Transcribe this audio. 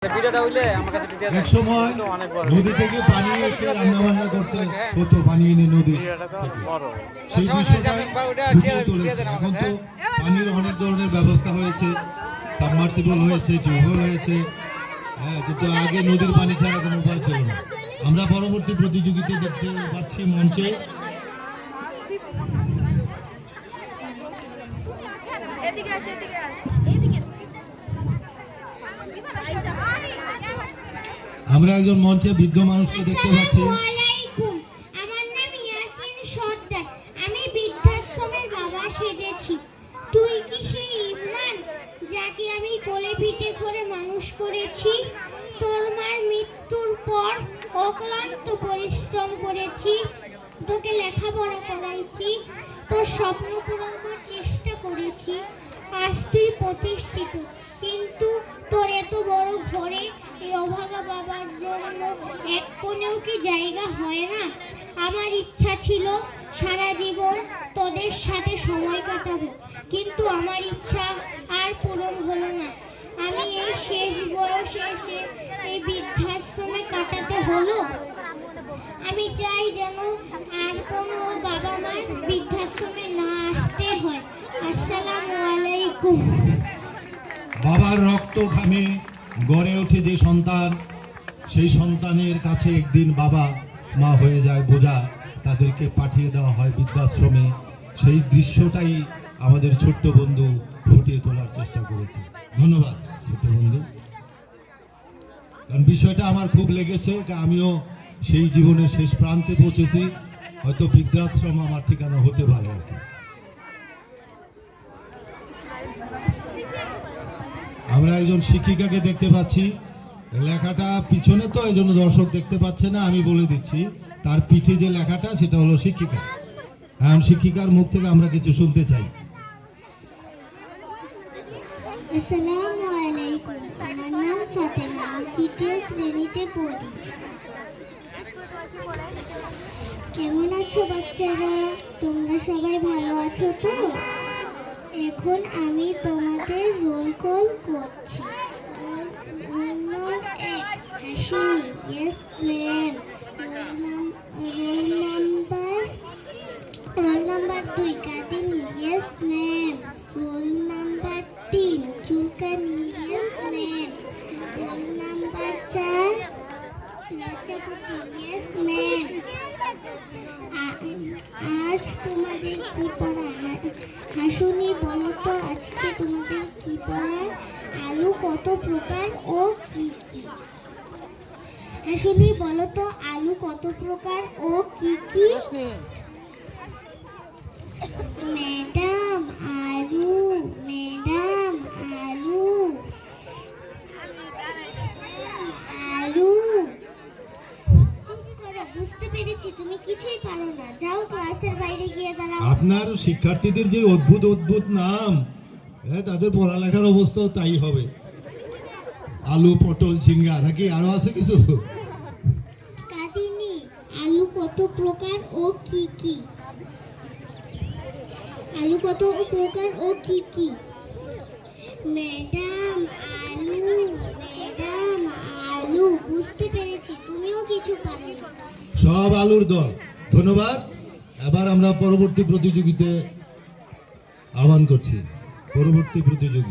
এক সময় নদী থেকে পানি এসে রান্না বান্না করতে হতো, পানি এনে নদী সেই দৃশ্যটাই ফুটিয়ে তুলেছে। এখন তো পানির অনেক ধরনের ব্যবস্থা হয়েছে, সাবমার্সিবল হয়েছে, টিউবওয়েল হয়েছে, হ্যাঁ, কিন্তু আগে নদীর পানি ছাড়া কোনো উপায় ছিল না। আমরা পরবর্তী প্রতিযোগিতা দেখতে পাচ্ছি মঞ্চে আমরা একজন মঞ্চে বৃদ্ধ মানুষকে দেখতে পাচ্ছি। আমার নাম ইয়াসিন সর্দার, আমি বৃদ্ধাশ্রমের বাবা সেজেছি। তুই কি সেই ইমরান যাকে আমি কোলে পিঠে করে মানুষ করেছি? তোর মার মৃত্যুর পর অক্লান্ত পরিশ্রম করেছি, তোকে লেখাপড়া করাইছি, তোর স্বপ্ন পূরণ করার চেষ্টা করেছি। আজ তুই প্রতিষ্ঠিত, কিন্তু তোর এত বড় ঘরে এই অভাগা বাবার জন্য এক কোণেও কি জায়গা হয় না? আমার ইচ্ছা ছিল সারা জীবন তোদের সাথে সময় কাটাবো, কিন্তু আমার ইচ্ছা আর পূরণ হলো না। আমি এই শেষ বয়সে এসে এই বৃদ্ধাশ্রমে কাটাতে হলো। আমি চাই যেন আর কোনো বাবা মার বৃদ্ধাশ্রমে না আসতে হয়। আসসালামু আলাইকুম। বাবার রক্ত ঘামে গড়ে ওঠে যে সন্তান, সেই সন্তানের কাছে একদিন বাবা মা হয়ে যায় বোঝা, তাদেরকে পাঠিয়ে দেওয়া হয় বৃদ্ধাশ্রমে। সেই দৃশ্যটাই আমাদের ছোট্ট বন্ধু ফুটিয়ে তোলার চেষ্টা করেছে। ধন্যবাদ ছোট্ট বন্ধু, কারণ বিষয়টা আমার খুব লেগেছে। আমিও সেই জীবনের শেষ প্রান্তে পৌঁছেছি, হয়তো বৃদ্ধাশ্রম আমার ঠিকানা হতে পারে আর কি। আমরা একজন শিক্ষিকাকে দেখতে পাচ্ছি, লেখাটা পিছনে তো এই জন্য দর্শক দেখতে পাচ্ছে না, আমি বলে দিচ্ছি তার পিঠে যে লেখাটা সেটা হলো শিক্ষিকা। এখন শিক্ষিকার মুখ থেকে আমরা কিছু শুনতে চাই। আসসালামু আলাইকুম, আমার নাম ফাতেমা, আমি তৃতীয় শ্রেণীতে পড়ি। কেমন আছো বাচ্চারা? তোমরা সবাই ভালো আছো তো? এখন আমি তোমাদের রোল কল করছি। Roll number 1 Hasini, yes ma'am. Roll number 2 Kadini, yes ma'am. Roll number 3 চুলকানি, ইয়েস ম্যাম। রোল নাম্বার 4 লজ্জাপতি, ইয়েস ম্যাম। আজ তোমাদের কি পড়া? হাসুনি, বলো তো আজকে তোমাদের কি পড়া? আলু কত প্রকার ও কি কি? হাসুনি, বলো তো আলু কত প্রকার ও কি কি? ম্যাডাম আলু, ম্যাডাম আলু, আলু। চুপ করো, বুঝতে পেরেছি তুমি কিছুই পারো না। যাও ক্লাসের বাইরে গিয়ে দাঁড়াও। আপনার শিক্ষার্থীদের যে অদ্ভুত অদ্ভুত নাম, তাদের পড়ালেখার অবস্থাও তাই হবে। আলু, পটল, ঝিঙ্গা, নাকি আরো আছে কিছু? কাদিনী, আলু কত প্রকার ও কি কি? আলু কত প্রকার ও কি কি? ম্যাডাম আলু, ম্যাডাম আলু। বুঝতে পেরেছি তুমিও কিছু পারো না। সব আলুর দল। ধন্যবাদ। এবার আমরা পরবর্তী প্রতিযোগিতায় আহ্বান করছি। পরবর্তী প্রতিযোগী